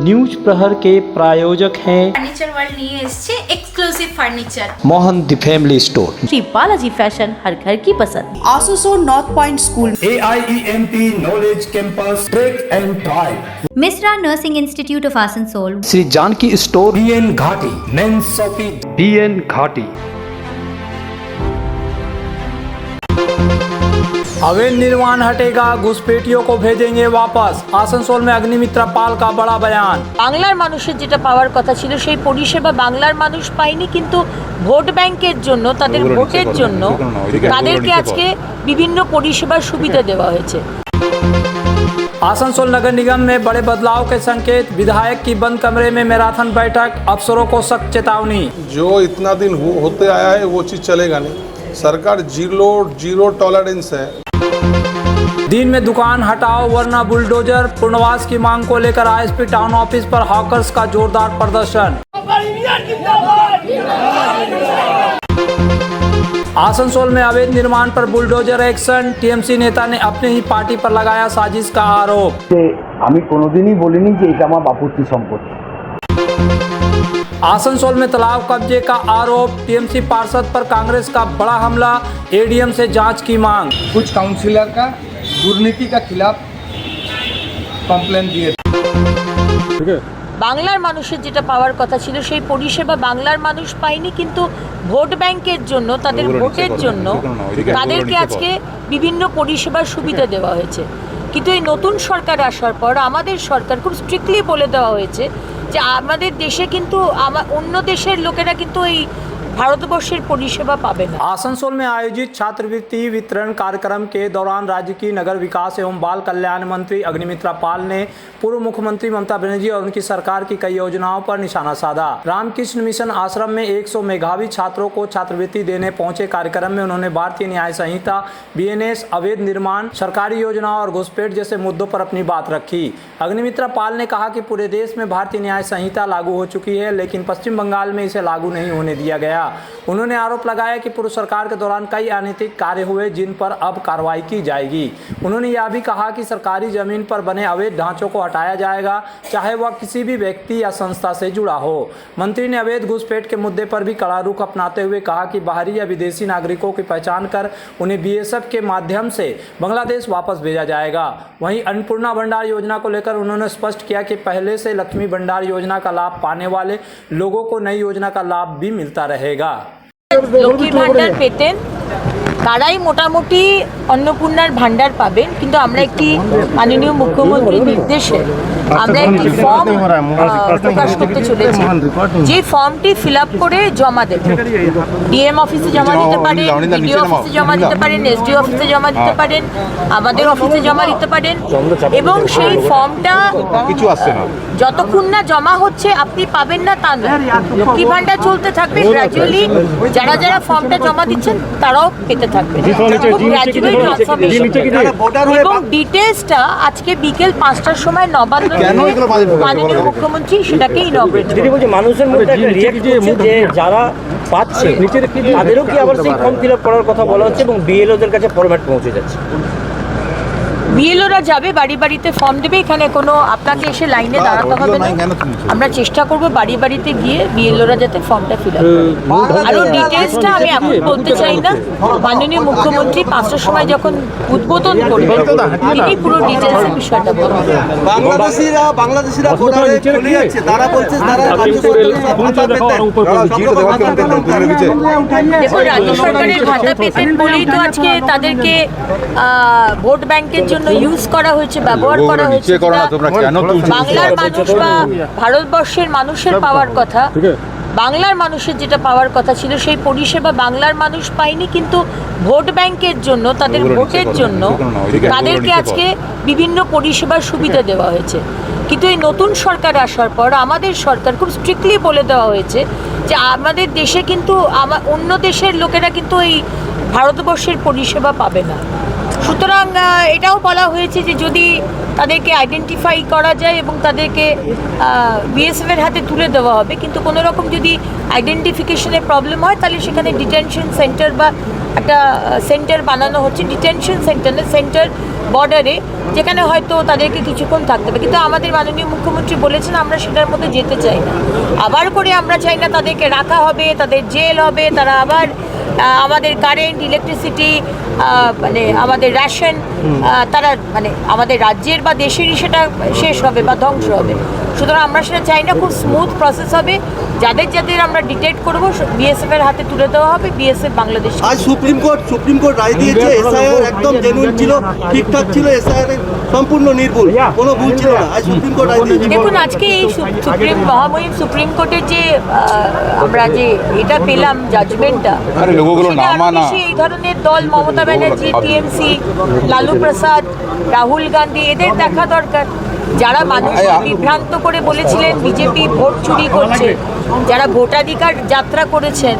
News प्रहर के प्रायोजक हैं फर्नीचर वर्ल्ड নিয়ে এসেছে exclusive furniture Mohan the family store. Shri Balaji fashion, हर घर की पसंद। आसोसो north point school, AIEMP knowledge campus track and drive, Mishra nursing institute of Asansol, Shri Janki store, BN घाटी मेंस शॉपिंग, BN घाटी। अवैध निर्माण हटेगा, घुसपैठियों को भेजेंगे वापस। आसनसोल में अग्निमित्रा पाल का बड़ा बयान। বাংলার মানুষের যেটা পাওয়ার কথা ছিল সেই পরিষেবা বাংলার মানুষ পায়নি, কিন্তু ভোট ব্যাংকের জন্য, তাদের ভোটের জন্য তাদেরকে আজকে বিভিন্ন পরিষেবার সুবিধা দেওয়া হয়েছে। आसनसोल नगर निगम में बड़े बदलाव के संकेत, विधायक की बंद कमरे में मैराथन बैठक, अफसरों को सख्त चेतावनी। जो इतना दिन होते आया है वो चीज़ चलेगा नहीं। सरकार जीरो टॉलरेंस है। दिन में दुकान हटाओ वरना बुलडोजर, पुनर्वास की मांग को लेकर ISP टाउन ऑफिस पर हॉकर्स का जोरदार प्रदर्शन। आसनसोल में अवैध निर्माण पर बुलडोजर एक्शन, TMC नेता ने अपने ही पार्टी पर लगाया साजिश का आरोप। আমি কোনোদিনই বলিনি যে এটা আমার বাপুর্চি সম্পত্তি। आसनसोल में तालाब कब्जे का आरोप, TMC पार्षद पर कांग्रेस का बड़ा हमला, ADM से जांच की मांग। कुछ काउंसिलर का दुर्नीति का खिलाफ कम्प्लेन दिए। বাংলার মানুষের যেটা পাওয়ার কথা ছিল সেই পরিষেবা বাংলার মানুষ পায়নি, কিন্তু ভোট ব্যাংকের জন্য, তাদের ভোটের জন্য তাদেরকে আজকে বিভিন্ন পরিষেবার সুবিধা দেওয়া হয়েছে। কিন্তু এই নতুন সরকার আসার পর আমাদের সরকার খুব স্ট্রিক্টলি বলে দেওয়া হয়েছে যে আমাদের দেশে কিন্তু অন্য দেশের লোকেরা কিন্তু এই भारतवर्षेर परिषेबा पाबे ना। आसनसोल में आयोजित छात्रवृत्ति वितरण कार्यक्रम के दौरान राज्य की नगर विकास एवं बाल कल्याण मंत्री अग्निमित्रा पाल ने पूर्व मुख्यमंत्री ममता बनर्जी और उनकी सरकार की कई योजनाओं पर निशाना साधा। रामकृष्ण मिशन आश्रम में 100 मेधावी छात्रों को छात्रवृत्ति देने पहुंचे कार्यक्रम में उन्होंने भारतीय न्याय संहिता, BNS, अवैध निर्माण, सरकारी योजनाओं और घुसपैठ जैसे मुद्दों पर अपनी बात रखी। अग्निमित्रा पाल ने कहा कि पूरे देश में भारतीय न्याय संहिता लागू हो चुकी है, लेकिन पश्चिम बंगाल में इसे लागू नहीं होने दिया गया। उन्होंने आरोप लगाया कि पूर्व सरकार के दौरान कई अनैतिक कार्य हुए जिन पर अब कार्रवाई की जाएगी। उन्होंने यह भी कहा कि सरकारी जमीन पर बने अवैध ढांचों को हटाया जाएगा, चाहे वह किसी भी व्यक्ति या संस्था से जुड़ा हो। मंत्री ने अवैध घुसपैठ के मुद्दे पर भी कड़ा रुख अपनाते हुए कहा कि बाहरी या विदेशी नागरिकों की पहचान कर उन्हें BSF के माध्यम से बांग्लादेश वापस भेजा जाएगा। वहीं अन्नपूर्णा भंडार योजना को लेकर उन्होंने स्पष्ट किया कि पहले से लक्ष्मी भंडार योजना का लाभ पाने वाले लोगों को नई योजना का लाभ भी मिलता रहेगा। লক্ষ্মী ভান্ডার পেতেন তারাই মোটামুটি অন্নপূর্ণার ভান্ডার পাবেন, কিন্তু আমরা একটি মাননীয় মুখ্যমন্ত্রীর নির্দেশে আমরা একটি ফর্ম প্রকাশ করতে চলেছি। যে ফর্মটি ফিল আপ করে জমা দেবেন, DM অফিসে জমা দিতে পারেন, BDO অফিসে জমা দিতে পারেন, SDO অফিসে জমা দিতে পারেন, আমাদের অফিসে জমা দিতে পারেন, এবং সেই ফর্মটা যতক্ষণ না জমা হচ্ছে আপনি পাবেন না তা নয়। লক্ষ্মী ভান্ডার চলতে থাকবে গ্র্যাজুয়ালি, যারা যারা ফর্মটা জমা দিচ্ছেন তারাও পেতে থাকবে। এবং ডিটেলসটা আজকে বিকেল 5টার সময় নবান্ন মাননীয় মুখ্যমন্ত্রী সেটাকে ইনগ্রেট করবেন। মানুষের মধ্যে একটা রিঅ্যাক্ট হচ্ছে যে যারা পাচ্ছে তাদেরও কি আবার সেই ফর্ম ফিল আপ করার কথা বলা হচ্ছে এবং BLOদের কাছে ফরম্যাট পৌঁছে যাচ্ছে। BLOরা যাবে, বাড়ি বাড়িতে ফর্ম দেবে, এখানে কোনো আপনাকে এসে লাইনে দাঁড়াতে হবে না। আমরা চেষ্টা করব বাড়ি বাড়িতে গিয়ে BLOরা যাতে ফর্মটা ফিল আপ করে। আরও ডিটেলসটা আমি এখন বলতে চাই না, মাননীয় মুখ্যমন্ত্রী 5টার সময় যখন উদ্বোধন করবেন তিনি পুরো ডিটেলসের বিষয়টা বলবেন। বাংলাদেশিরা ভোটারে চলে যাচ্ছে, তারা বলছে তারা রাজ্য সরকারের ভাতা পেতেন। দেখুন, রাজ্য সরকারের ভাতা পেতেন বলেই তো আজকে তাদেরকে ভোট ব্যাংকের জন্য ইউজ করা হয়েছে, ব্যবহার করা হয়েছে। বাংলার মানুষ বা ভারতবর্ষের মানুষের পাওয়ার কথা, বাংলার মানুষের যেটা পাওয়ার কথা ছিল সেই পরিষেবা বাংলার মানুষ পায়নি, কিন্তু ভোট ব্যাংকের জন্য, তাদের ভোটের জন্য তাদেরকে আজকে বিভিন্ন পরিষেবার সুবিধা দেওয়া হয়েছে। কিন্তু এই নতুন সরকার আসার পর আমাদের সরকার খুব স্ট্রিক্টলি বলে দেওয়া হয়েছে যে আমাদের দেশে কিন্তু অন্য দেশের লোকেরা কিন্তু এই ভারতবর্ষের পরিষেবা পাবে না। সুতরাং এটাও বলা হয়েছে যে যদি তাদেরকে আইডেন্টিফাই করা যায় এবং তাদেরকে বিএসএফের হাতে তুলে দেওয়া হবে, কিন্তু কোনো রকম যদি আইডেন্টিফিকেশনের প্রবলেম হয় তাহলে সেখানে ডিটেনশন সেন্টার বা একটা সেন্টার বানানো হচ্ছে, ডিটেনশন সেন্টার না, সেন্টার বর্ডারে, যেখানে হয়তো তাদেরকে কিছুক্ষণ থাকতে হবে। কিন্তু আমাদের মাননীয় মুখ্যমন্ত্রী বলেছেন আমরা সেটার মধ্যে যেতে চাই না, আবার করে আমরা চাই না তাদেরকে রাখা হবে, তাদের জেল হবে, তারা আবার আমাদের কারেন্ট, ইলেকট্রিসিটি, মানে আমাদের রেশন, তারা মানে আমাদের রাজ্যের বা দেশেরই সেটা শেষ হবে বা ধ্বংস হবে। সুতরাং আমরা সেটা চাই না, খুব স্মুথ প্রসেস হবে, যাদের যাদের আমরা ডিটেক্ট করবো বিএসএফের হাতে তুলে দেওয়া হবে, বিএসএফ বাংলাদেশ। আজ সুপ্রিম কোর্ট রায় দিয়েছে এসআইআর একদম জেনুইন ছিল, ঠিকঠাক ছিল, এসআইআর সম্পূর্ণ নির্ভুল, কোনো ভুল ছিল না। আজ সুপ্রিম কোর্ট রায় দিয়েছে। দেখুন আজকে এই মহামহিম সুপ্রিম কোর্টের যে আমরা যে এটা পেলাম জাজমেন্টটা, এই ধরনের দল মমতা ব্যানার্জি, টিএমসি, লালু প্রসাদ, রাহুল গান্ধী, এদের দেখা দরকার। যারা মানুষকে বিভ্রান্ত করে বলেছিলেন বিজেপি ভোট চুরি করছে, যারা ভোটাধিকার যাত্রা করেছেন,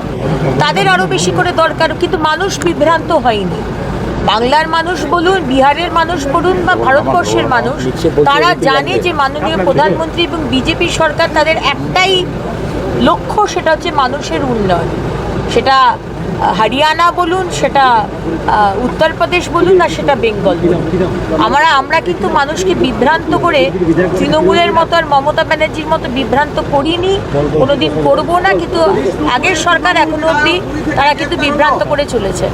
তাদের আরও বেশি করে দরকার। কিন্তু মানুষ বিভ্রান্ত হয়নি, বাংলার মানুষ বলুন, বিহারের মানুষ বলুন বা ভারতবর্ষের মানুষ, তারা জানে যে মাননীয় প্রধানমন্ত্রী এবং বিজেপি সরকার তাদের একটাই লক্ষ্য, সেটা হচ্ছে মানুষের উন্নয়ন। সেটা হরিয়ানা বলুন, সেটা উত্তরপ্রদেশ বলুন, আর সেটা বেঙ্গল বলুন। আমরা কিন্তু মানুষকে বিভ্রান্ত করে তৃণমূলের মতো আর মমতা ব্যানার্জির মতো বিভ্রান্ত করিনি, কোনোদিন করবো না। কিন্তু আগের সরকার এখনো অবধি তারা কিন্তু বিভ্রান্ত করে চলেছে।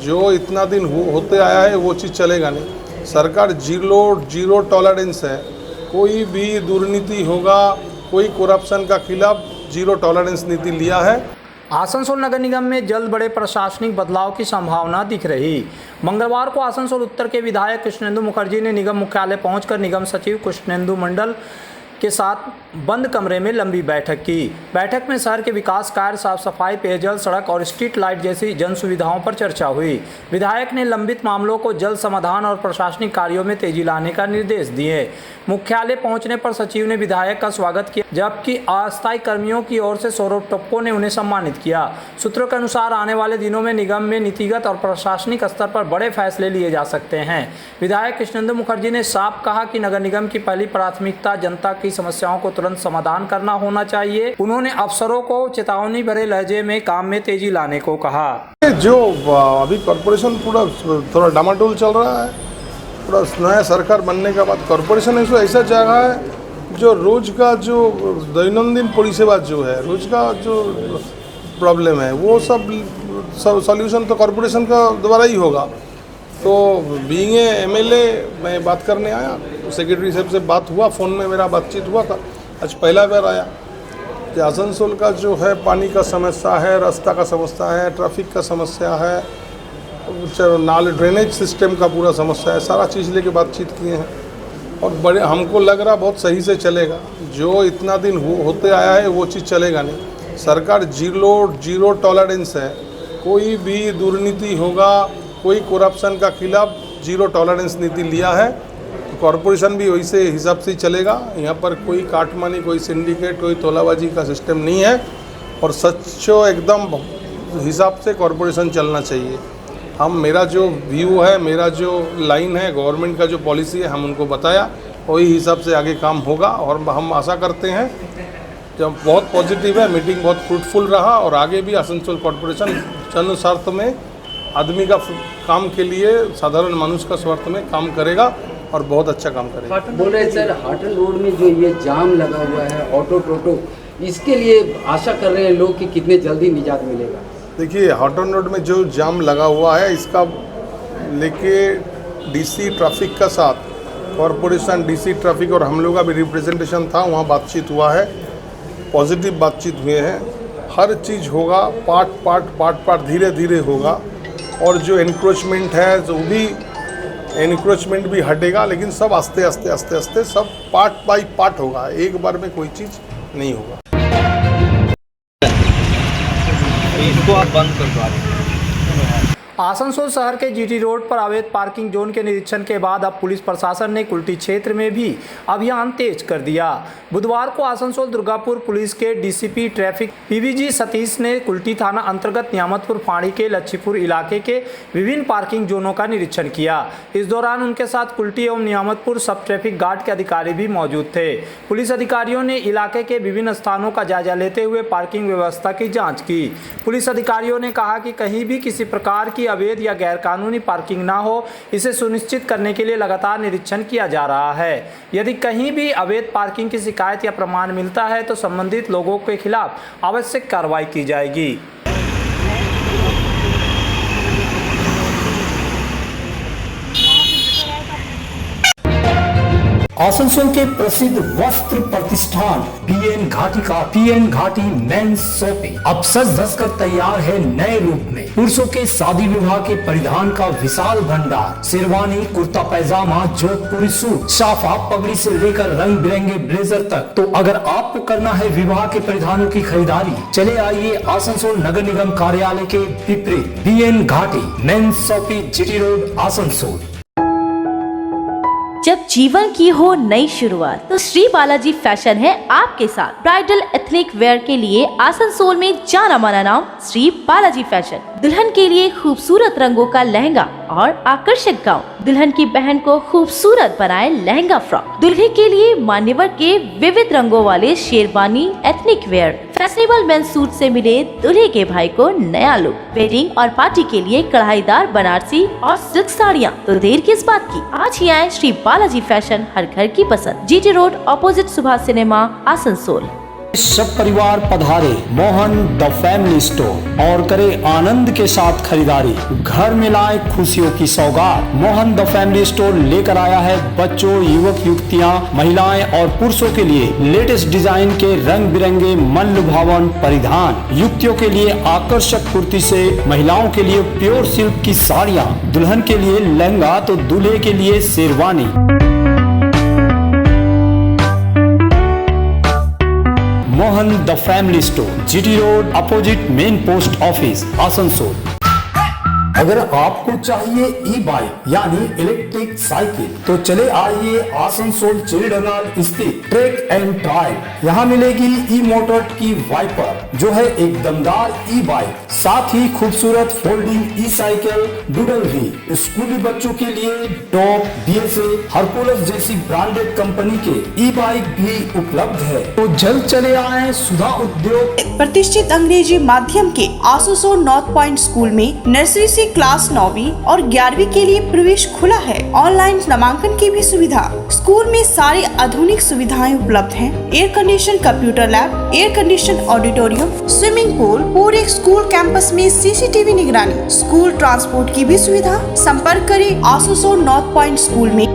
जो इतना दिन होते आया है वो चीज़ चलेगा नहीं। सरकार जीरो टॉलरेंस है, कोई भी दुर्नीति होगा, कोई करप्शन का खिलाफ जीरो टॉलरेंस नीति लिया है। आसनसोल नगर निगम में जल्द बड़े प्रशासनिक बदलाव की संभावना दिख रही। मंगलवार को आसनसोल उत्तर के विधायक कृष्णेंदु मुखर्जी ने निगम मुख्यालय पहुंचकर निगम सचिव कृष्णेंदु मंडल के साथ बंद कमरे में लंबी बैठक की। बैठक में शहर के विकास कार्य, साफ सफाई, पेयजल, सड़क और स्ट्रीट लाइट जैसी जन सुविधाओं पर चर्चा हुई। विधायक ने लंबित मामलों को जल्द समाधान और प्रशासनिक कार्यों में तेजी लाने का निर्देश दिए। मुख्यालय पहुंचने पर सचिव ने विधायक का स्वागत किया, जबकि अस्थायी कर्मियों की ओर से सौरभ टप्पो ने उन्हें सम्मानित किया। सूत्रों के अनुसार आने वाले दिनों में निगम में नीतिगत और प्रशासनिक स्तर पर बड़े फैसले लिए जा सकते हैं। विधायक कृष्णेंदु मुखर्जी ने साफ कहा कि नगर निगम की पहली प्राथमिकता जनता की समस्याओं को तुरंत समाधान करना होना चाहिए। उन्होंने अफसरों को चेतावनी भरे लहजे में काम में तेजी लाने को कहा। जो अभी कॉरपोरेशन पूरा थोड़ा डामाडोल चल रहा है, पूरा नया सरकार बनने के बाद कॉरपोरेशन ऐसा जगह है जो रोज का जो दैनंदिन परिसेवा जो है, रोज का जो प्रॉब्लम है, वो सब सॉल्यूशन तो कॉरपोरेशन का द्वारा ही होगा। तो बीइंग एमएलए मैं बात करने आया, सेक्रेटरी साहब से बात हुआ, फ़ोन में मेरा बातचीत हुआ था, आज पहला बार आया कि आसनसोल का जो है पानी का समस्या है, रास्ता का समस्या है, ट्रैफिक का समस्या है, नाले ड्रेनेज सिस्टम का पूरा समस्या है, सारा चीज़ लेके बातचीत किए हैं। और बड़े हमको लग रहा बहुत सही से चलेगा। जो इतना दिन होते आया है वो चीज़ चलेगा नहीं। सरकार जीरो टॉलरेंस है, कोई भी दुर्नीति होगा, कोई करप्शन का खिलाफ जीरो टॉलरेंस नीति लिया है। कॉरपोरेशन भी वैसे हिसाब से चलेगा। यहाँ पर कोई काटमानी, कोई सिंडिकेट, कोई तोलाबाजी का सिस्टम नहीं है और सच्चो एकदम हिसाब से कॉरपोरेशन चलना चाहिए। मेरा जो व्यू है, मेरा जो लाइन है, गवर्नमेंट का जो पॉलिसी है, हम उनको बताया, वही हिसाब से आगे काम होगा। और हम आशा करते हैं जब बहुत पॉजिटिव है, मीटिंग बहुत फ्रूटफुल रहा और आगे भी आसनसोल कॉरपोरेशन जन स्वार्थ में, आदमी का काम के लिए, साधारण मनुष्य का स्वार्थ में काम करेगा और बहुत अच्छा काम करेगा। बोल रहे सर, हाटन रोड में जो ये जाम लगा हुआ है ऑटो टोटो, इसके लिए आशा कर रहे हैं लोग कि कितने जल्दी निजात मिलेगा? देखिए, हाटन रोड में जो जाम लगा हुआ है, इसका लेके डीसी ट्रैफिक का साथ कॉरपोरेशन, डीसी ट्रैफिक और हम लोग का भी रिप्रेजेंटेशन था, वहाँ बातचीत हुआ है, पॉजिटिव बातचीत हुए हैं। हर चीज़ होगा, पार्ट धीरे धीरे होगा। और जो एनक्रोचमेंट है, जो भी एनक्रोचमेंट भी हटेगा, लेकिन सब आस्ते आस्ते सब पार्ट बाय पार्ट होगा, एक बार में कोई चीज़ नहीं होगा। इसको आप बंद कर दो। आसनसोल शहर के जीटी रोड पर अवैध पार्किंग जोन के निरीक्षण के बाद अब पुलिस प्रशासन ने कुल्टी क्षेत्र में भी अभियान तेज कर दिया। बुधवार को आसनसोल दुर्गापुर पुलिस के डीसीपी ट्रैफिक पीवीजी सतीश ने कुल्टी थाना अंतर्गत नियामतपुर फाड़ी के लच्छीपुर इलाके के विभिन्न पार्किंग जोनों का निरीक्षण किया। इस दौरान उनके साथ कुल्टी एवं नियामतपुर सब ट्रैफिक गार्ड के अधिकारी भी मौजूद थे। पुलिस अधिकारियों ने इलाके के विभिन्न स्थानों का जायजा लेते हुए पार्किंग व्यवस्था की जाँच की। पुलिस अधिकारियों ने कहा कि कहीं भी किसी प्रकार की अवैध या गैरकानूनी पार्किंग ना हो, इसे सुनिश्चित करने के लिए लगातार निरीक्षण किया जा रहा है। यदि कहीं भी अवैध पार्किंग की शिकायत या प्रमाण मिलता है तो संबंधित लोगों के खिलाफ आवश्यक कार्रवाई की जाएगी। आसनसोल के प्रसिद्ध वस्त्र प्रतिष्ठान पीएन घाटी का पीएन घाटी मेंस शॉपिंग अब सज धज कर तैयार है नए रूप में। पुरुषों के शादी विवाह के परिधान का विशाल भंडार, शेरवानी, कुर्ता पैजामा, जोधपुरी सूट, साफा, पगड़ी से लेकर रंग बिरंगे ब्लेजर तक। तो अगर आपको करना है विवाह के परिधानों की खरीदारी, चले आइए आसनसोल नगर निगम कार्यालय के विपरीत पीएन घाटी men's shopping GT road Asansol. जब जीवन की हो नई शुरुआत तो श्री बालाजी फैशन है आपके साथ। ब्राइडल एथनिक वेयर के लिए आसनसोल में जाना माना नाम श्री बालाजी फैशन। दुल्हन के लिए खूबसूरत रंगों का लहंगा और आकर्षक गाउन, दुल्हन की बहन को खूबसूरत बनाए लहंगा फ्रॉक, दुल्हे के लिए मान्यवर के विविध रंगों वाले sherwani ethnic wear, fashionable mains suit से मिले दूल्हे के भाई को नया लुक, वेडिंग और पार्टी के लिए कढ़ाईदार बनारसी और सिल्क साड़ियाँ। तो देर किस बात की, आज ही आए श्री बालाजी फैशन, हर घर की पसंद, GT road opposite Subhash cinema Asansol. सब परिवार पधारे मोहन द फैमिली स्टोर और करे आनंद के साथ खरीदारी। घर में लाए खुशियों की सौगात। मोहन द फैमिली स्टोर लेकर आया है बच्चों, युवक युवतियां, महिलाएं और पुरुषों के लिए लेटेस्ट डिजाइन के रंग बिरंगे मन लुभावन परिधान। युवतियों के लिए आकर्षक कुर्ती से महिलाओं के लिए प्योर सिल्क की साड़ियाँ, दुल्हन के लिए लहंगा तो दूल्हे के लिए sherwani. Mohan the family store, GT road opposite main post office Asansol. अगर आपको चाहिए ई बाइक यानी इलेक्ट्रिक साइकिल तो चले आइए आसनसोल चिड़डंगाल स्थित ट्रैक एंड ड्राइव। यहाँ मिलेगी ई मोटर की वाइपर जो है एक दमदार ई बाइक, साथ ही खूबसूरत फोल्डिंग ई साइकिल डूडल भी। स्कूली बच्चों के लिए टॉप, बीएसए, हरकुलस जैसी ब्रांडेड कंपनी के ई बाइक भी उपलब्ध है। तो जल्द चले आए सुधा उद्योग प्रतिष्ठित अंग्रेजी माध्यम के आसनसोल नॉर्थ पॉइंट स्कूल में नर्सरी से क्लास 9वीं और 11वीं के लिए प्रवेश खुला है। ऑनलाइन नामांकन की भी सुविधा। स्कूल में सारी आधुनिक सुविधाएं उपलब्ध हैं। Air condition computer lab, air condition auditorium, swimming pool, पूरे स्कूल कैंपस में सीसीटीवी निगरानी, स्कूल ट्रांसपोर्ट की भी सुविधा। संपर्क करें आसनसोल नॉर्थ पॉइंट स्कूल में।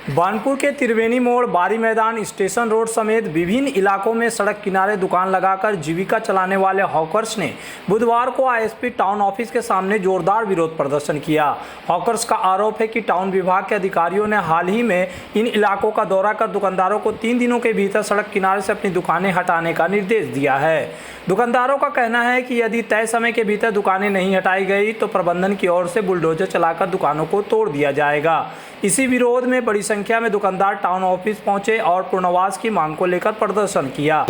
बानपुर के त्रिवेणी मोड़, बारी मैदान, स्टेशन रोड समेत विभिन्न इलाकों में सड़क किनारे दुकान लगाकर जीविका चलाने वाले हॉकर्स ने बुधवार को आईएसपी टाउन ऑफिस के सामने जोरदार विरोध प्रदर्शन किया। हॉकर्स का आरोप है कि टाउन विभाग के अधिकारियों ने हाल ही में इन इलाकों का दौरा कर दुकानदारों को 3 दिनों के भीतर सड़क किनारे से अपनी दुकानें हटाने का निर्देश दिया है। दुकानदारों का कहना है कि यदि तय समय के भीतर दुकानें नहीं हटाई गई तो प्रबंधन की ओर से बुलडोजर चलाकर दुकानों को तोड़ दिया जाएगा। इसी विरोध में बड़ी संख्या में दुकानदार टाउन ऑफिस पहुंचे और पुनर्वास की मांग को लेकर प्रदर्शन किया।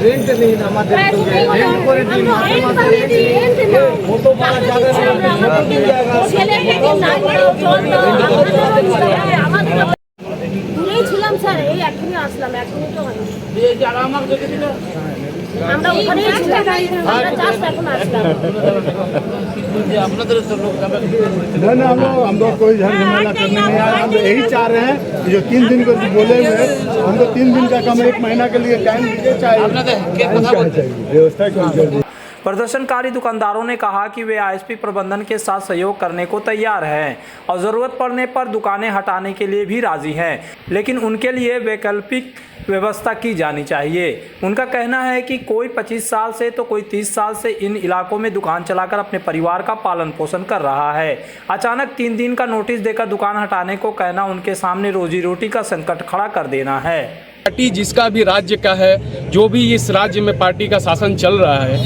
हम लोग कोई झमेला करने नहीं आए। हम यही चाह रहे हैं कि जो 3 दिन को बोले हुए हमको 3 दिन का कम 1 महीना के लिए टाइम चाहिए। व्यवस्था प्रदर्शनकारी दुकानदारों ने कहा कि वे आईएसपी प्रबंधन के साथ सहयोग करने को तैयार हैं और ज़रूरत पड़ने पर दुकानें हटाने के लिए भी राजी हैं, लेकिन उनके लिए वैकल्पिक व्यवस्था की जानी चाहिए। उनका कहना है कि कोई 25 साल से तो कोई 30 साल से इन इलाकों में दुकान चलाकर अपने परिवार का पालन पोषण कर रहा है। अचानक 3 दिन का नोटिस देकर दुकान हटाने को कहना उनके सामने रोजी रोटी का संकट खड़ा कर देना है। पार्टी जिसका भी राज्य का है, जो भी इस राज्य में पार्टी का शासन चल रहा है,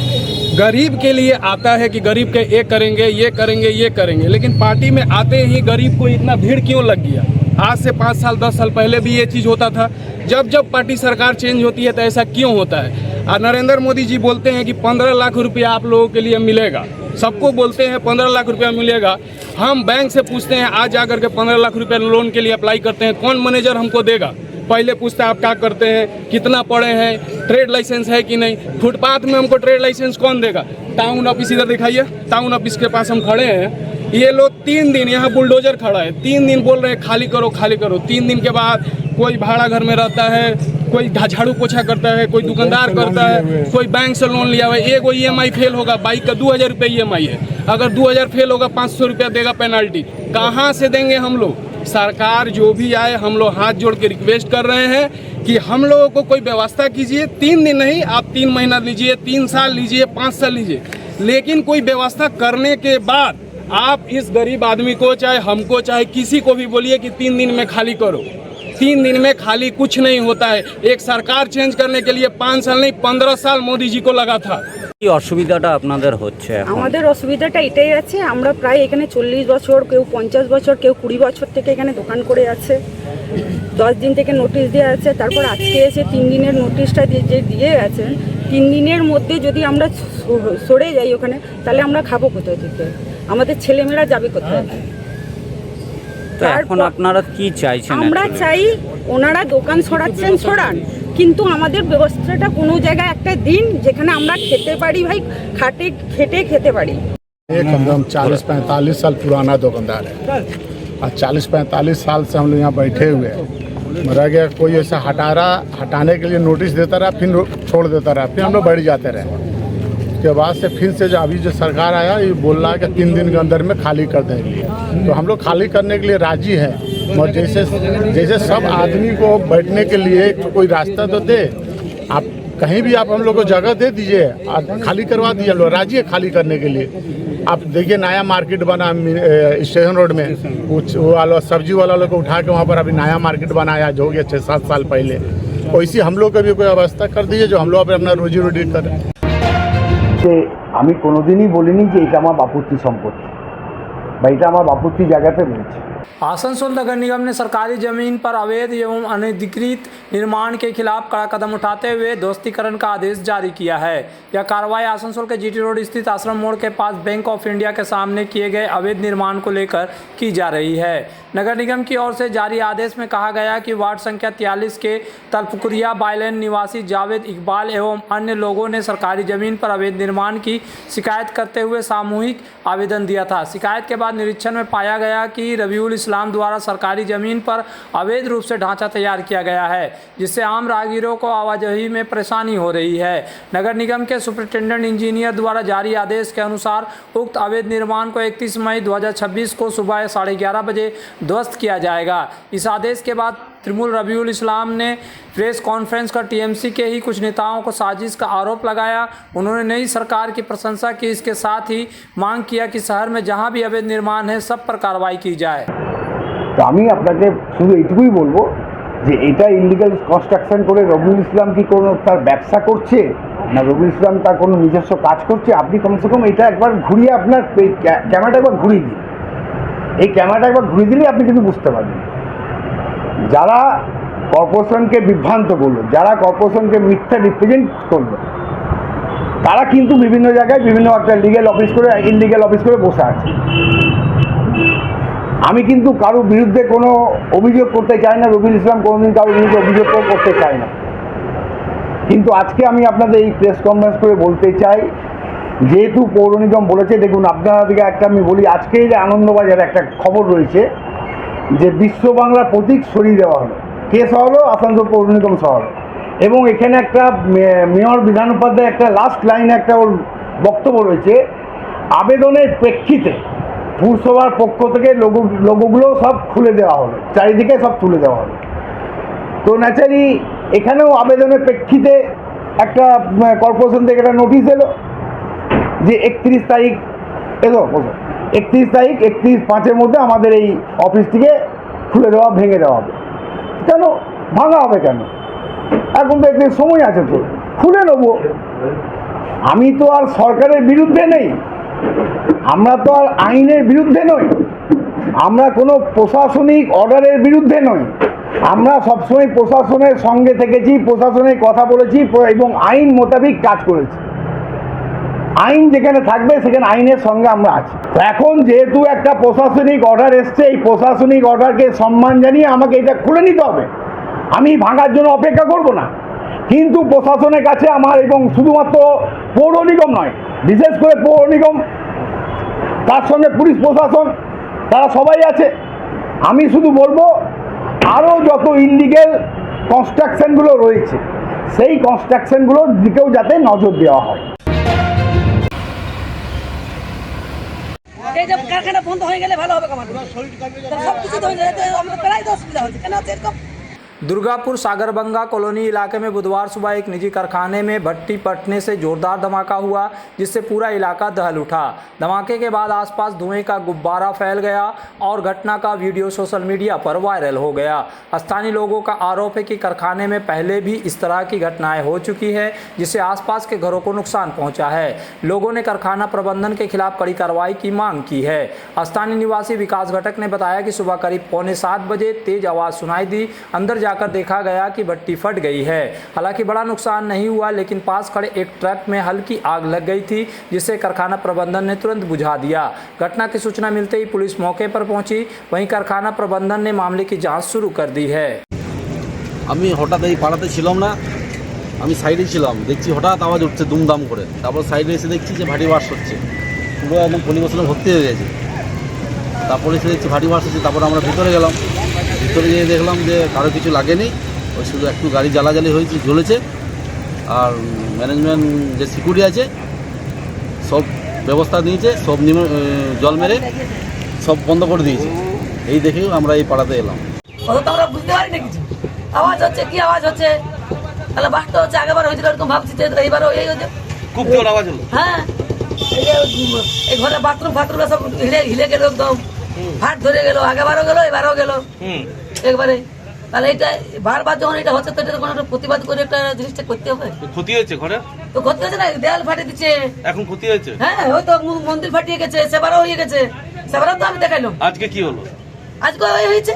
गरीब के लिए आता है कि गरीब के ये करेंगे ये करेंगे ये करेंगे, लेकिन पार्टी में आते ही गरीब को इतना भीड़ क्यों लग गया? आज से 5 साल 10 साल पहले भी ये चीज़ होता था। जब जब पार्टी सरकार चेंज होती है तो ऐसा क्यों होता है? और नरेंद्र मोदी जी बोलते हैं कि 15 लाख रुपया आप लोगों के लिए मिलेगा, सबको बोलते हैं 15 लाख रुपया मिलेगा। हम बैंक से पूछते हैं, आज जाकर के 15 लाख रुपया लोन के लिए अप्लाई करते हैं, कौन मैनेजर हमको देगा? पहले पूछते हैं आप क्या करते हैं, कितना पढ़े हैं, ट्रेड लाइसेंस है कि नहीं। फुटपाथ में हमको ट्रेड लाइसेंस कौन देगा? टाउन ऑफिस इधर दिखाइए, टाउन ऑफिस के पास हम खड़े हैं, ये लोग 3 दिन यहाँ बुलडोजर खड़ा है, 3 दिन बोल रहे हैं खाली करो खाली करो। 3 दिन के बाद कोई भाड़ा घर में रहता है, कोई झाड़ू पोछा करता है, कोई दुकानदार करता है, कोई बैंक से लोन लिया हुआ है। एगो EMI फेल होगा, बाइक का 2000 रुपये EMI है, अगर 2000 फेल होगा 500 रुपया देगा पेनल्टी। कहाँ से देंगे हम लोग? सरकार जो भी आए, हम लोग हाथ जोड़ के रिक्वेस्ट कर रहे हैं कि हम लोगों को कोई व्यवस्था कीजिए। 3 दिन नहीं, आप 3 महीना लीजिए, 3 साल लीजिए, 5 साल लीजिए, लेकिन कोई व्यवस्था करने के बाद आप इस गरीब आदमी को, चाहे हमको, चाहे किसी को भी बोलिए कि 3 दिन में खाली करो। 3 दिन में खाली कुछ नहीं होता है। एक सरकार चेंज करने के लिए 5 साल नहीं 15 साल मोदी जी को लगा था। কি অসুবিধাটা আপনাদের হচ্ছে? আমাদের অসুবিধাটা এটাই আছে, আমরা প্রায় এখানে 40 বছর, কেউ 50 বছর, কেউ 20 বছর থেকে এখানে দোকান করে আছে। 10 দিন থেকে নোটিশ দেওয়া আছে, তারপর আজকে এসে 3 দিনের নোটিশটা দিয়ে আছে। 3 দিনের মধ্যে যদি আমরা সরে যাই ওখানে, তাহলে আমরা খাবো কোথায় থেকে? আমাদের ছেলেমেয়েরা যাবে কোথায়? তো এখন আপনারা কি চাইছেন? আমরা চাই ওনারা দোকান সরাচ্ছেন সরান, কিন্তু আমাদের ব্যবস্থাটা কোনো জায়গায় একটা দিন যেখানে আমরা খেতে পারি, ভাই খেটে খেতে पारी। एक हम 40-45 साल पुराना दुकानदार है और 40-45 साल से हम लोग यहाँ बैठे हुए हैं। मरा गया कोई ऐसा हटाने के लिए नोटिस देता रहा, फिर छोड़ देता रहा, फिर हम लोग बैठ जाते रहे। उसके बाद से फिर से जो अभी जो सरकार आया, ये बोल रहा है कि 3 दिन के अंदर में खाली कर देंगे। तो हम लोग खाली करने के लिए राजी हैं, और जैसे सब आदमी को बैठने के लिए कोई रास्ता तो दे। आप कहीं भी आप हम लोग को जगह दे दीजिए, आप खाली करवा दीजिए। लोग राजी है खाली करने के लिए। आप देखिए नया मार्केट बना स्टेशन रोड में, वो वाला सब्जी वाला लोग को उठा के वहाँ पर अभी नया मार्केट बनाया, जो हो गया 6-7 साल पहले। वैसे हम लोग का भी कोई व्यवस्था कर दीजिए, जो हम लोग अपना रोजी रोटी करें। আমি কোনোদিনই বলিনি যে এটা আমার বাপুত্তি সম্পত্তি বা এটা আমার বাপুত্তি জায়গাতে রয়েছে। आसनसोल नगर निगम ने सरकारी जमीन पर अवैध एवं अनधिकृत निर्माण के खिलाफ कड़ा कदम उठाते हुए ध्वस्तीकरण का आदेश जारी किया है। यह कार्रवाई आसनसोल के GT रोड स्थित आश्रम मोड़ के पास बैंक ऑफ इंडिया के सामने किए गए अवैध निर्माण को लेकर की जा रही है। नगर निगम की ओर से जारी आदेश में कहा गया कि वार्ड संख्या 43 के तलपुकुरिया बाइलेन निवासी जावेद इकबाल एवं अन्य लोगों ने सरकारी जमीन पर अवैध निर्माण की शिकायत करते हुए सामूहिक आवेदन दिया था। शिकायत के बाद निरीक्षण में पाया गया कि रबीउल इस्लाम द्वारा सरकारी जमीन पर अवैध रूप से ढांचा तैयार किया गया है, जिससे आम राहगीरों को आवाजाही में परेशानी हो रही है। नगर निगम के सुपरिटेंडेंट इंजीनियर द्वारा जारी आदेश के अनुसार उक्त अवैध निर्माण को 31 मई 2026 को सुबह 11:30 बजे ध्वस्त किया जाएगा। इस आदेश के बाद तृणमूल रबीउल इस्लाम ने प्रेस कॉन्फ्रेंस कर TMC के ही कुछ नेताओं को साजिश का आरोप लगाया। उन्होंने नई सरकार की प्रशंसा की, इसके साथ ही मांग किया कि शहर में जहां भी अवैध निर्माण है सब पर कार्रवाई की जाए। তো আমি আপনাকে শুধু এইটুকুই বলবো যে এটা ইলিগাল কনস্ট্রাকশন করে রবিউল ইসলাম কি কোনো তার ব্যবসা করছে না রবিউল ইসলাম তার কোনো নিজস্ব কাজ করছে? আপনি কমসে কম এটা একবার ঘুরিয়ে আপনার ক্যামেরাটা একবার ঘুরিয়ে দিন। এই ক্যামেরাটা একবার ঘুরিয়ে দিলে আপনি কিন্তু বুঝতে পারবেন। যারা কর্পোরেশনকে বিভ্রান্ত করলো, যারা কর্পোরেশনকে মিথ্যা রিপ্রেজেন্ট করলো, তারা কিন্তু বিভিন্ন জায়গায় বিভিন্ন একটা লিগ্যাল অফিস করে ইলিগ্যাল অফিস করে বসে আছে। আমি কিন্তু কারোর বিরুদ্ধে কোনো অভিযোগ করতে চাই না, রবিউল ইসলাম কোনোদিন কারোর বিরুদ্ধে অভিযোগ করতে চায় না। কিন্তু আজকে আমি আপনাদের এই প্রেস কনফারেন্স করে বলতে চাই, যেহেতু পৌর নিগম বলেছে, দেখুন আপনাদেরকে একটা আমি বলি, আজকে যে আনন্দবাজারে একটা খবর রয়েছে যে বিশ্ব বাংলার প্রতীক সরিয়ে দেওয়া হলো। কে শহর? আসানসোল পৌর নিগম শহর। এবং এখানে একটা মেয়র বিধান উপাধ্যায় একটা লাস্ট লাইনে একটা ওর বক্তব্য রয়েছে, আবেদনের প্রেক্ষিতে পুরসভার পক্ষ থেকে লোগোগুলো সব খুলে দেওয়া হলো, চারিদিকে সব তুলে দেওয়া হলো। তো ন্যাচারালি এখানেও আবেদনের প্রেক্ষিতে একটা কর্পোরেশন থেকে একটা নোটিশ এলো যে 31 তারিখ এলো, 31 তারিখ 31/5-এর মধ্যে আমাদের এই অফিসটিকে খুলে দেওয়া, ভেঙে দেওয়া হবে। কেন ভাঙা হবে? কেন এখন তো একটু সময় আছে, তো খুলে নেবো। আমি তো আর সরকারের বিরুদ্ধে নেই, আমরা তো আর আইনের বিরুদ্ধে নই, আমরা কোনো প্রশাসনিক অর্ডারের বিরুদ্ধে নই। আমরা সবসময় প্রশাসনের সঙ্গে থেকেছি, প্রশাসনের কথা বলেছি এবং আইন মোতাবেক কাজ করেছি। আইন যেখানে থাকবে সেখানে আইনের সঙ্গে আমরা আছি। এখন যেহেতু একটা প্রশাসনিক অর্ডার এসছে, এই প্রশাসনিক অর্ডারকে সম্মান জানিয়ে আমাকে এটা খুলে নিতে হবে। আমি ভাঙার জন্য অপেক্ষা করব না। কিন্তু প্রশাসনের কাছে আমার, এবং শুধুমাত্র পৌর নিগম নয়, বিশেষ করে পৌর নিগম, তার সঙ্গে পুলিশ প্রশাসন, তারা সবাই আছে। আমি শুধু বলবো আরও যত ইলিগ্যাল কনস্ট্রাকশনগুলো রয়েছে সেই কনস্ট্রাকশনগুলোর দিকেও যাতে নজর দেওয়া হয়। এই যে কারখানা বন্ধ হয়ে গেলে ভালো হবে, সব কিছু তো আমাদের প্রায় অসুবিধা হচ্ছে কেন হচ্ছে এরকম। दुर्गापुर सागरबंगा कॉलोनी इलाके में बुधवार सुबह एक निजी कारखाने में भट्टी फटने से जोरदार धमाका हुआ, जिससे पूरा इलाका दहल उठा। धमाके के बाद आसपास धुएं का गुब्बारा फैल गया और घटना का वीडियो सोशल मीडिया पर वायरल हो गया। स्थानीय लोगों का आरोप है कि कारखाने में पहले भी इस तरह की घटनाएं हो चुकी है, जिससे आसपास के घरों को नुकसान पहुंचा है। लोगों ने कारखाना प्रबंधन के खिलाफ कड़ी कार्रवाई की मांग की है। स्थानीय निवासी विकास घटक ने बताया कि सुबह करीब 6:45 बजे तेज आवाज सुनाई दी। अंदर जाकर देखा गया कि भट्टी फट गई है। हालांकि बड़ा नुकसान नहीं हुआ, लेकिन पास खड़े एक ट्रक में हल्की आग लग गई थी, जिसे कारखाना प्रबंधन ने तुरंत बुझा दिया। घटना की सूचना मिलते ही पुलिस मौके पर पहुंची। वहीं कारखाना प्रबंधन ने मामले की जांच शुरू कर दी है। আমি হঠাৎ এই পাড়াতে ছিলাম না, আমি সাইডে ছিলাম, দেখছি হঠাৎ আওয়াজ উঠছে দুমদাম করে। তারপর সাইডে এসে দেখছি যে ভারী বাস হচ্ছে, পুরো একদম পরিবেশনে ভর্তি হয়ে গেছে। তারপরে এসে দেখছি ভারী বাস হচ্ছে। তারপরে আমরা ভিতরে গেলাম, ভিতরে গিয়ে দেখলাম যে কারো কিছু লাগেনি, ওই শুধু একটু গাড়ি জ্বালাজালি হয়েছে, জ্বলেছে। আর ম্যানেজমেন্ট যে সিকিউরিটি আছে সব ব্যবস্থা নিয়েছে, সব জল মেরে সব বন্ধ করে দিয়েছে। এই দেখেও আমরা এই পাড়াতে এলাম। তো আমরা বুঝতে পারি না কিছু, আওয়াজ হচ্ছে, কি আওয়াজ হচ্ছে, তাহলে বাসটা হচ্ছে আগেবার হয়েছিল এরকম ভাবছি, এইবারও এই হচ্ছে খুব জোর আওয়াজ হলো। হ্যাঁ, এই ঘরে বাথরুম ফাথরুম সব হিলে গেল, একদম ফাট ধরে গেল, আগেবারও গেল, এবারও গেল একবারে। তাহলে এটা বারবার যখন এটা হচ্ছে, তো এটা কোনো একটা প্রতিবাদ করে একটা জিনিসটা করতে হবে। ক্ষতি হয়েছে ঘরে, তো ক্ষতি হয়েছে না, দেয়াল ফাটে দিচ্ছে, এখন ক্ষতি হয়েছে। হ্যাঁ, হয়তো মন্দির ফাটিয়ে গেছে, সেবারও হয়ে গেছে, সেবারও তো আমি দেখাইলাম। আজকে কি হলো? আজকে হয়েছে।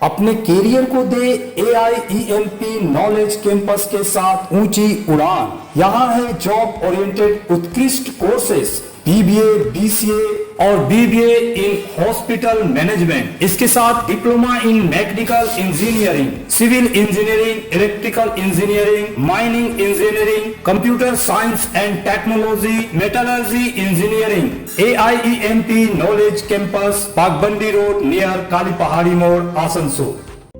अपने कैरियर को दे AIEMP नॉलेज कैंपस के साथ ऊंची उड़ान। यहाँ है जॉब ओरिएंटेड उत्कृष्ट कोर्सेस, BBA, BCA और BBA इन हॉस्पिटल मैनेजमेंट। इसके साथ diploma in mechanical engineering, civil engineering, electrical engineering, mining engineering, computer science and technology, metallurgy engineering. AIEMP knowledge campus, Pakbandi road near Kali Pahari More, Asansol.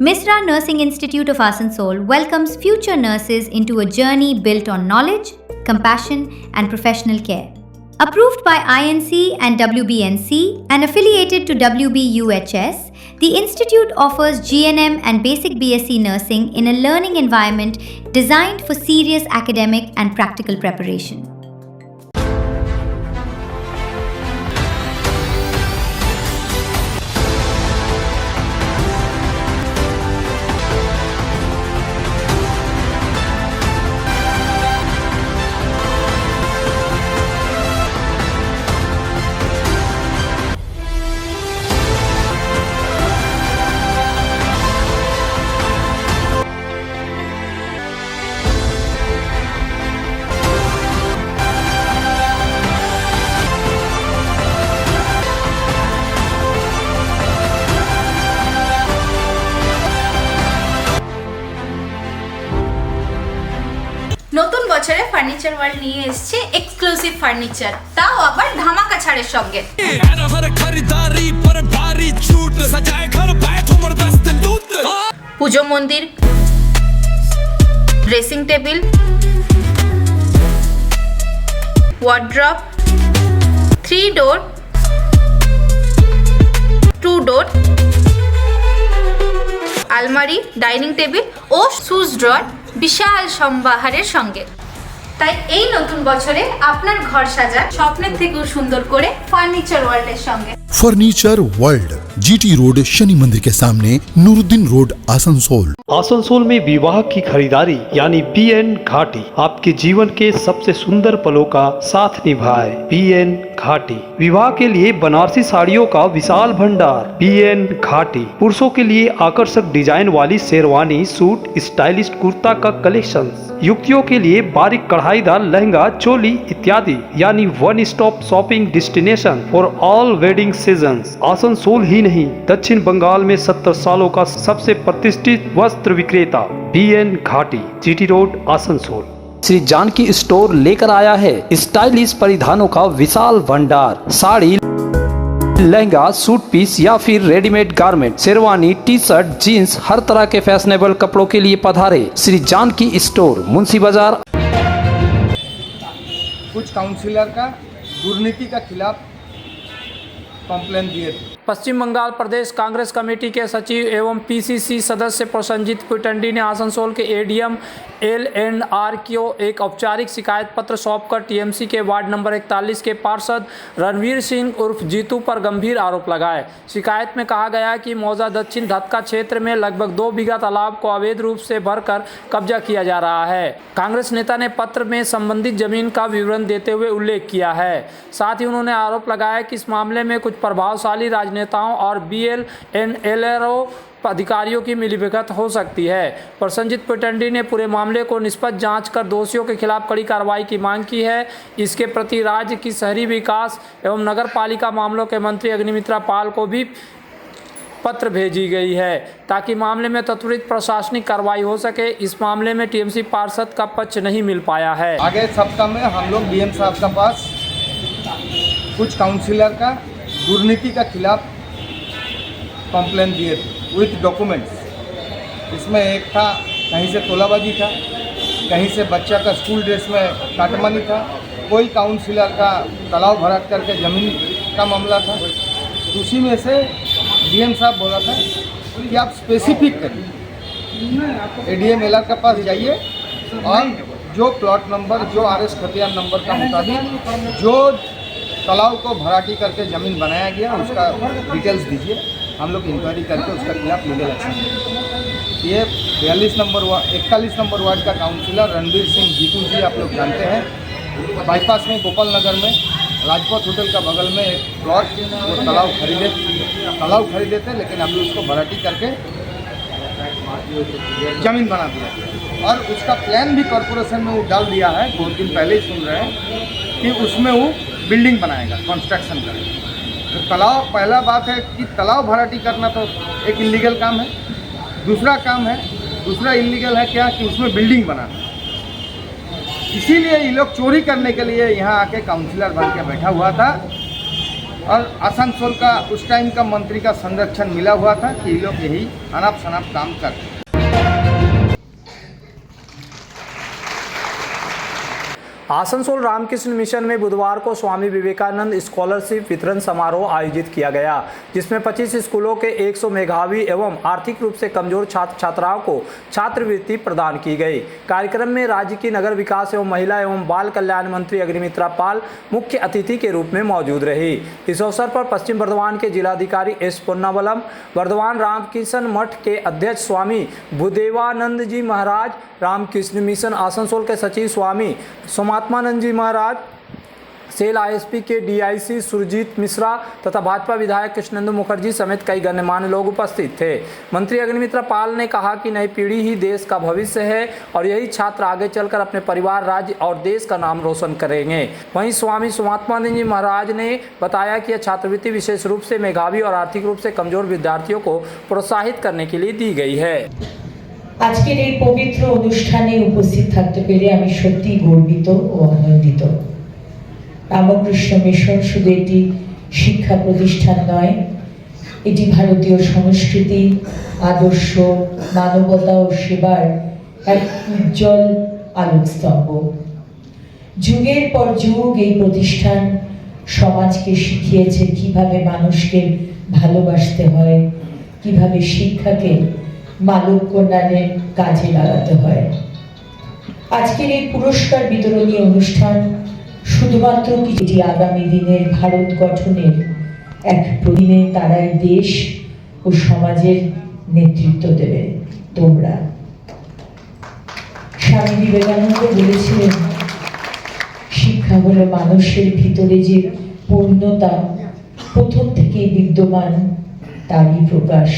Misra Nursing Institute of Asansol welcomes future nurses into a journey built on knowledge, compassion, and professional care. Approved by INC and WBNC and affiliated to WBUHS, the institute offers GNM and basic BSc nursing in a learning environment designed for serious academic and practical preparation. নতুন বছরে furniture world নিয়ে এসেছে exclusive furniture, তাও আবার ধামাকা ছাড়ের সঙ্গে। পুজো মন্দির, ড্রেসিং টেবিল, ওয়ার্ড্রপ, 3 ডোর, 2 ডোর, আলমারি, ডাইনিং টেবিল ও শুজ ড্রয়ার বিশাল সম্ভারের সঙ্গে। তাই এই নতুন বছরে আপনার ঘর সাজান স্বপ্নের থেকেও সুন্দর করে ফার্নিচার ওয়ার্ল্ডের সঙ্গে। Furniture world, GT road, Shani मंदिर के सामने, नूरुद्दीन रोड, आसनसोल। आसनसोल में विवाह की खरीदारी यानी BN घाटी आपके जीवन के सबसे सुंदर पलों का साथ निभाए। BN घाटी विवाह के लिए बनारसी साड़ियों का विशाल भंडार। BN घाटी पुरुषों के लिए आकर्षक डिजाइन वाली शेरवानी, सूट, स्टाइलिश कुर्ता का कलेक्शन, युवतियों के लिए बारीक कढ़ाईदार लहंगा, चोली इत्यादि, यानी one stop shopping destination for all wedding seasons. Asansol ही नहीं, दक्षिण बंगाल में 70 सालों का सबसे प्रतिष्ठित वस्त्र विक्रेता BN घाटी, GT road, Asansol. Shri Janki store लेकर आया है स्टाइलिश परिधानों का विशाल भंडार। साड़ी, लहंगा, सूट पीस या फिर readymade garment, sherwani, T shirt, jeans, हर तरह के फैशनेबल कपड़ों के लिए पधारे श्री जानकी स्टोर, मुंशी बाजार। कुछ काउंसिलर का दुर्नीति के खिलाफ कंप्लेन दिए थे। पश्चिम बंगाल प्रदेश कांग्रेस कमेटी के सचिव एवं PCC सदस्य प्रसन्नजीत पिटंडी ने आसनसोल के ADM LNR को एक औपचारिक शिकायत पत्र सौंपकर TMC के वार्ड नंबर 41 के पार्षद रणवीर सिंह उर्फ जीतू पर गंभीर आरोप लगाए। शिकायत में कहा गया कि मौजा दक्षिण धतका क्षेत्र में लगभग 2 बीघा तालाब को अवैध रूप से भरकर कब्जा किया जा रहा है। कांग्रेस नेता ने पत्र में संबंधित जमीन का विवरण देते हुए उल्लेख किया है। साथ ही उन्होंने आरोप लगाया कि इस मामले में कुछ प्रभावशाली राजनेताओं और BLNLRO अधिकारियों की मिलीभगत हो सकती है। प्रसन्नजीत पिटंडी ने पूरे मामले को निष्पक्ष जांच कर दोषियों के खिलाफ कड़ी कार्रवाई की मांग की है। इसके प्रति राज्य की शहरी विकास एवं नगर पालिका मामलों के मंत्री अग्निमित्रा पाल को भी पत्र भेजी गई है ताकि मामले में त्वरित प्रशासनिक कार्रवाई हो सके। इस मामले में TMC पार्षद का पक्ष नहीं मिल पाया है। आगे सप्ताह में हम लोग BM साहब के पास कुछ काउंसिलर का दुर्नीति के खिलाफ कंप्लेन दिए थे विथ डॉक्यूमेंट्स। इसमें एक था कहीं से तोलाबाजी था, कहीं से बच्चा का स्कूल ड्रेस में काटमानी था, कोई काउंसिलर का तालाब भरा करके ज़मीन का मामला था। उसी में से DM साहब बोला था कि आप स्पेसिफिक करिए, ADM LR के पास जाइए और जो प्लॉट नंबर, जो RS खतियान नंबर का मुताबिक जो तालाब को भराटी करके ज़मीन बनाया गया उसका डिटेल्स दीजिए, हम लोग इंक्वायरी करके उसका खिलाफ लीगल एक्शन लेंगे। ये 41 नंबर वार्ड का काउंसिलर रणवीर सिंह जीतू जी आप लोग जानते हैं, बाईपास में गोपाल नगर में राजपथ होटल का बगल में एक प्लॉट वो तालाब खरीदे थे, लेकिन हमने उसको भराटी करके ज़मीन बना दिया और उसका प्लान भी कॉरपोरेशन में वो डाल दिया है। 2 दिन पहले ही सुन रहे हैं कि उसमें वो बिल्डिंग बनाएगा, कंस्ट्रक्शन करेगा। तो तालाब, पहला बात है कि तालाब भराटी करना तो एक इलीगल काम है। दूसरा इलीगल है क्या कि उसमें बिल्डिंग बनाना। इसीलिए ये लोग चोरी करने के लिए यहाँ आके काउंसिलर बन के बैठा हुआ था और आसनसोल का उस टाइम का मंत्री का संरक्षण मिला हुआ था कि ये लोग यही अनाप शनाप काम करते। आसनसोल रामकृष्ण मिशन में बुधवार को स्वामी विवेकानंद स्कॉलरशिप वितरण समारोह आयोजित किया गया, जिसमें 25 स्कूलों के 100 मेधावी एवं आर्थिक रूप से कमजोर छात्र छात्राओं को छात्रवृत्ति प्रदान की गई। कार्यक्रम में राज्य की नगर विकास एवं महिला एवं बाल कल्याण मंत्री अग्निमित्रा पाल मुख्य अतिथि के रूप में मौजूद रही। इस अवसर पर पश्चिम बर्धमान के जिलाधिकारी S पुन्नावलम, बर्धमान रामकृष्ण मठ के अध्यक्ष स्वामी भूदेवानंद जी महाराज, रामकृष्ण मिशन आसनसोल के सचिव स्वामी सोमात्मानंद जी महाराज, सेल ISP के DIC सुरजीत मिश्रा तथा भाजपा विधायक कृष्णेंदु मुखर्जी समेत कई गण्यमान्य लोग उपस्थित थे। मंत्री अग्निमित्रा पाल ने कहा कि नई पीढ़ी ही देश का भविष्य है और यही छात्र आगे चलकर अपने परिवार, राज्य और देश का नाम रोशन करेंगे। वहीं स्वामी सोमात्मानंद जी महाराज ने बताया कि यह छात्रवृत्ति विशेष रूप से मेधावी और आर्थिक रूप से कमजोर विद्यार्थियों को प्रोत्साहित करने के लिए दी गई है। আজকের এই পবিত্র অনুষ্ঠানে উপস্থিত থাকতে পেরে আমি সত্যি গর্বিত ও আনন্দিত। রামকৃষ্ণ মিশন শুধু একটি শিক্ষা প্রতিষ্ঠান নয়, এটি ভারতীয় সংস্কৃতি, আদর্শ, মানবতা ও সেবার এক উজ্জ্বল আলোকস্তম্ভ। যুগের পর যুগ এই প্রতিষ্ঠান সমাজকে শিখিয়েছে কিভাবে মানুষকে ভালোবাসতে হয়, কিভাবে শিক্ষাকে মানব কল্যাণের কাজে লাগাতে হয়। আজকের এই পুরস্কার বিতরণী অনুষ্ঠান শুধুমাত্র এটি আগামী দিনের ভারত গঠনের এক প্রদিনে তারাই দেশ ও সমাজের নেতৃত্ব দেবে তোমরা। স্বামী বিবেকানন্দ বলেছিলেন, শিক্ষা হলো মানুষের ভিতরে যে পূর্ণতা প্রথম থেকেই বিদ্যমান তারই প্রকাশ।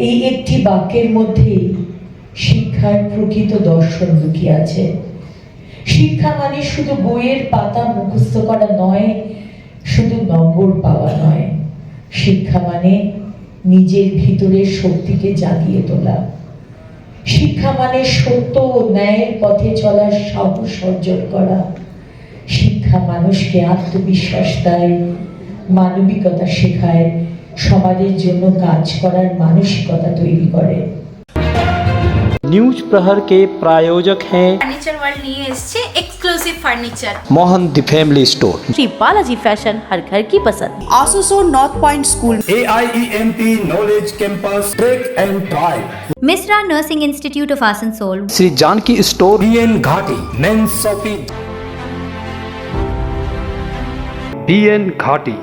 এই একটি বাক্যের মধ্যে শিক্ষার প্রকৃত দর্শন লুকিয়ে আছে। শিক্ষা মানে শুধু বইয়ের পাতা মুখস্থ করা নয়, শুধু নম্বর পাওয়া নয়। শিক্ষা মানে নিজের ভিতরের শক্তিকে জাগিয়ে তোলা। শিক্ষা মানে সত্য ও ন্যায়ের পথে চলার সাহস অর্জন করা। শিক্ষা মানুষকে আত্মবিশ্বাস দেয়, মানবিকতা শেখায়, সমাজের জন্য কাজ করার মানসিকতা তৈরি করে। न्यूज प्रहर के प्रायोजक हैं ফার্নিচার ওয়ার্ল্ড নিয়ে এসেছে exclusive furniture Mohan the family store, Shri Balaji fashion, हर घर की पसंद। आसुसोल north point school, AIEMP knowledge campus track and drive, Misra Nursing Institute of Asansol, Shri Janki store, PN Ghati men's shopping, PN घाटी।